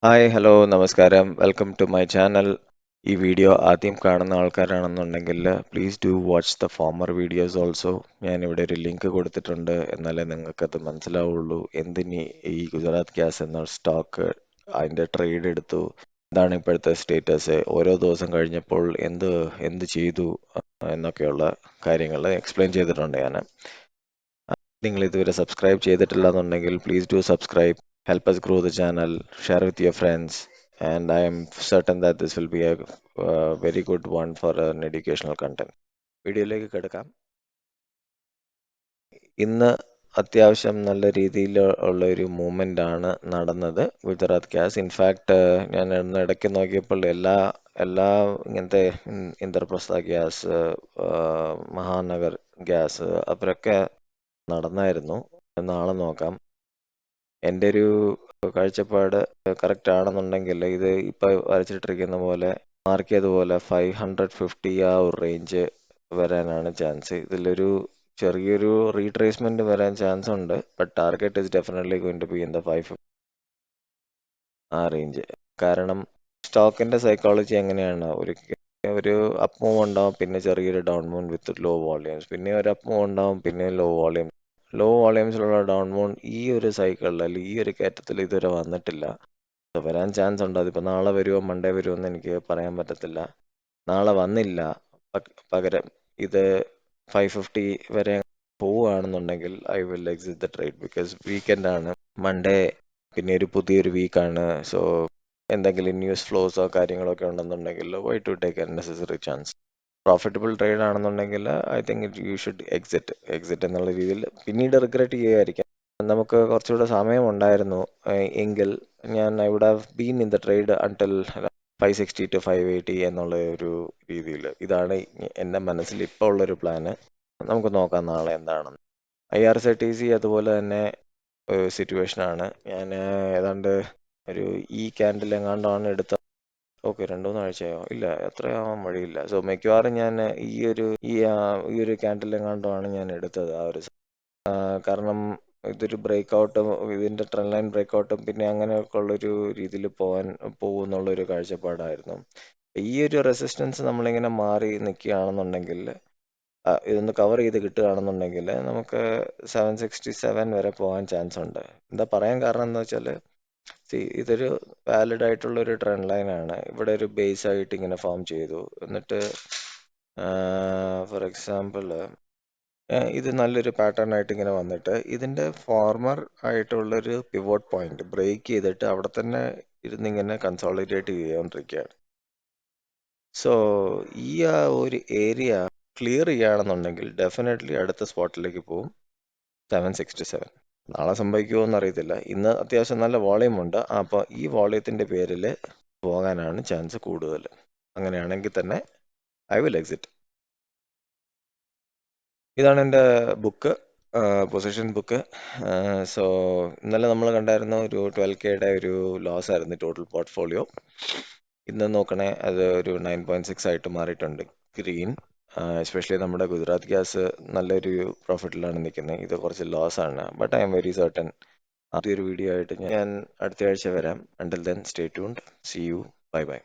Hi hello നമസ്കാരം welcome to my channel. ഈ video ആദ്യം കാണുന്ന ആൾക്കാരാണെന്നുണ്ടെങ്കിൽ please do watch the former videos also. ഞാനിവിടെ ഒരു ലിങ്ക് കൊടുത്തിട്ടുണ്ട്, എന്നാലേ നിങ്ങൾക്കത് മനസ്സിലാവുള്ളൂ. എന്തിനി ഈ ഗുജറാത്ത് ഗ്യാസ് എന്ന സ്റ്റോക്ക് അതിൻ്റെ ട്രേഡ് എടുത്തു, എന്താണ് ഇപ്പോഴത്തെ സ്റ്റേറ്റസ്, ഓരോ ദിവസം കഴിഞ്ഞപ്പോൾ എന്ത് ചെയ്തു എന്നൊക്കെയുള്ള കാര്യങ്ങൾ എക്സ്പ്ലെയിൻ ചെയ്തിട്ടുണ്ട് ഞാൻ. നിങ്ങൾ ഇതുവരെ സബ്സ്ക്രൈബ് ചെയ്തിട്ടില്ല എന്നുണ്ടെങ്കിൽ please do subscribe. Help us grow the channel, share with your friends, and I am certain that this will be a very good one for an educational content. വീഡിയോയിലേക്ക് കിടക്കാം. ഇന്ന് അത്യാവശ്യം നല്ല രീതിയിൽ ഉള്ള ഒരു മൂവ്മെന്റ് ആണ് നടന്നത് ഗുജറാത്ത് ഗ്യാസ്. ഇൻഫാക്ട് ഞാൻ ഇന്ന് ഇടയ്ക്ക് നോക്കിയപ്പോൾ എല്ലാ ഇങ്ങനത്തെ ഇന്ദ്രപ്രസ്ഥ ഗ്യാസ്, മഹാനഗർ ഗ്യാസ് അവരൊക്കെ നടന്നായിരുന്നു. നാളെ നോക്കാം. എൻ്റെ ഒരു കാഴ്ചപ്പാട് കറക്റ്റ് ആണെന്നുണ്ടെങ്കിൽ ഇത് ഇപ്പൊ വരച്ചിട്ടിരിക്കുന്ന പോലെ മാർക്ക് ചെയ്തതുപോലെ 550 ആ ഒരു റേഞ്ച് വരാനാണ് ചാൻസ്. ഇതിലൊരു ചെറിയൊരു റീട്രേസ്മെന്റ് വരാൻ ചാൻസ് ഉണ്ട്. But target is definitely going to be in the 550 ആ റേഞ്ച്. കാരണം സ്റ്റോക്കിന്റെ സൈക്കോളജി എങ്ങനെയാണ്, ഒരു അപ്പ് മൂവ് ഉണ്ടാവും, പിന്നെ ചെറിയൊരു down move with low volumes, പിന്നെ ഒരു അപ്പ് മൂവ് ഉണ്ടാവും, പിന്നെ ലോ വോളിയൂംസിലുള്ള ഡൗൺ മൂവ് ഈ ഒരു സൈക്കിളിൽ അല്ലെങ്കിൽ ഈ ഒരു കയറ്റത്തിൽ ഇതുവരെ വന്നിട്ടില്ല. വരാൻ ചാൻസ് ഉണ്ട്. അതിപ്പോൾ നാളെ വരുമോ മൺഡേ വരുമോ എന്ന് എനിക്ക് പറയാൻ പറ്റത്തില്ല. നാളെ വന്നില്ല, പകരം ഇത് 550 വരെ പോവുകയാണെന്നുണ്ടെങ്കിൽ I will exit the trade, because weekend ആണ്. മൺഡേ പിന്നെ ഒരു പുതിയൊരു വീക്കാണ്. സോ എന്തെങ്കിലും ന്യൂസ് ഫ്ലോസോ കാര്യങ്ങളോ ഒക്കെ ഉണ്ടെന്നുണ്ടെങ്കിൽ why to take unnecessary chance. Profitable trade ആണെന്നുണ്ടെങ്കിൽ I think you should exit എന്നുള്ള രീതിയിൽ പിന്നീട് റിഗ്രറ്റ് ചെയ്യുമായിരിക്കാം. നമുക്ക് കുറച്ചുകൂടെ സമയമുണ്ടായിരുന്നു എങ്കിൽ I would have been in the trade until 560 to 580 എന്നുള്ള ഒരു രീതിയിൽ. ഇതാണ് എൻ്റെ മനസ്സിൽ ഇപ്പോൾ ഉള്ളൊരു പ്ലാന്. നമുക്ക് നോക്കാം നാളെ എന്താണെന്ന്. IRCTC അതുപോലെ തന്നെ സിറ്റുവേഷൻ ആണ്. ഞാൻ ഏതാണ്ട് ഒരു ഈ ക്യാൻഡിൽ എങ്ങാണ്ടാണ് എടുത്തത്. ഓക്കെ, 2-3 ആഴ്ചയോ ഇല്ല, എത്രയാവാൻ വഴിയില്ല. സോ മിക്കവാറും ഞാൻ ഈ ഒരു ക്യാൻഡിൽ എങ്ങാണ്ടാണ് ഞാൻ എടുത്തത് കാരണം ഇതൊരു ബ്രേക്ക്ഔട്ടും ഇതിന്റെ ട്രെൻഡ് ലൈൻ ബ്രേക്ക്ഔട്ടും പിന്നെ അങ്ങനെയൊക്കെ ഉള്ളൊരു രീതിയിൽ പോകുന്നുള്ളൊരു കാഴ്ചപ്പാടായിരുന്നു. ഈ ഒരു റെസിസ്റ്റൻസ് നമ്മളിങ്ങനെ മാറി നിൽക്കുകയാണെന്നുണ്ടെങ്കിൽ, ഇതൊന്ന് കവർ ചെയ്ത് കിട്ടുകയാണെന്നുണ്ടെങ്കിൽ നമുക്ക് 767 വരെ പോകാൻ ചാൻസ് ഉണ്ട്. എന്താ പറയാൻ കാരണം എന്ന് വെച്ചാൽ, ഇതൊരു വാലിഡ് ആയിട്ടുള്ള ഒരു ട്രെൻഡ് ലൈൻ ആണ്. ഇവിടെ ഒരു ബേസ് ആയിട്ട് ഇങ്ങനെ ഫോം ചെയ്തു. എന്നിട്ട് ഫോർ എക്സാമ്പിൾ ഇത് നല്ലൊരു പാറ്റേൺ ആയിട്ട് ഇങ്ങനെ വന്നിട്ട് ഇതിന്റെ ഫോർമർ ആയിട്ടുള്ളൊരു പിവോട്ട് പോയിന്റ് ബ്രേക്ക് ചെയ്തിട്ട് അവിടെ തന്നെ ഇരുന്നിങ്ങനെ കൺസോളിഡേറ്റ് ചെയ്തുകൊണ്ടിരിക്കുകയാണ്. സോ ഈ ഒരു ഏരിയ ക്ലിയർ ചെയ്യുകയാണെന്നുണ്ടെങ്കിൽ ഡെഫിനറ്റ്ലി അടുത്ത സ്പോട്ടിലേക്ക് പോകും 767. നാളെ സംഭവിക്കുമോ എന്നറിയത്തില്ല. ഇന്ന് അത്യാവശ്യം നല്ല വോളിയം ഉണ്ട്. അപ്പോൾ ഈ വോളിയത്തിന്റെ പേരിൽ പോകാനാണ് ചാൻസ് കൂടുതൽ. അങ്ങനെയാണെങ്കിൽ തന്നെ ഐ വിൽ എക്സിറ്റ്. ഇതാണ് എൻ്റെ ബുക്ക്, പൊസിഷൻ ബുക്ക്. സോ ഇന്നലെ നമ്മൾ കണ്ടായിരുന്ന ഒരു 12Kയുടെ ഒരു ലോസ് ആയിരുന്നു ടോട്ടൽ പോർട്ട്ഫോളിയോ. ഇന്ന് നോക്കണേ അത് ഒരു 9.6 ആയിട്ട് മാറിയിട്ടുണ്ട് ഗ്രീൻ. എസ്പെഷ്യലി നമ്മുടെ ഗുജറാത്ത് ഗ്യാസ് നല്ലൊരു പ്രോഫിറ്റിലാണ് നിൽക്കുന്നത്. ഇത് കുറച്ച് ലോസ് ആണ്. But I'm very certain ആദ്യൊരു വീഡിയോ ആയിട്ട് ഞാൻ അടുത്ത ആഴ്ച വരാം. Until then stay tuned. See you. Bye by.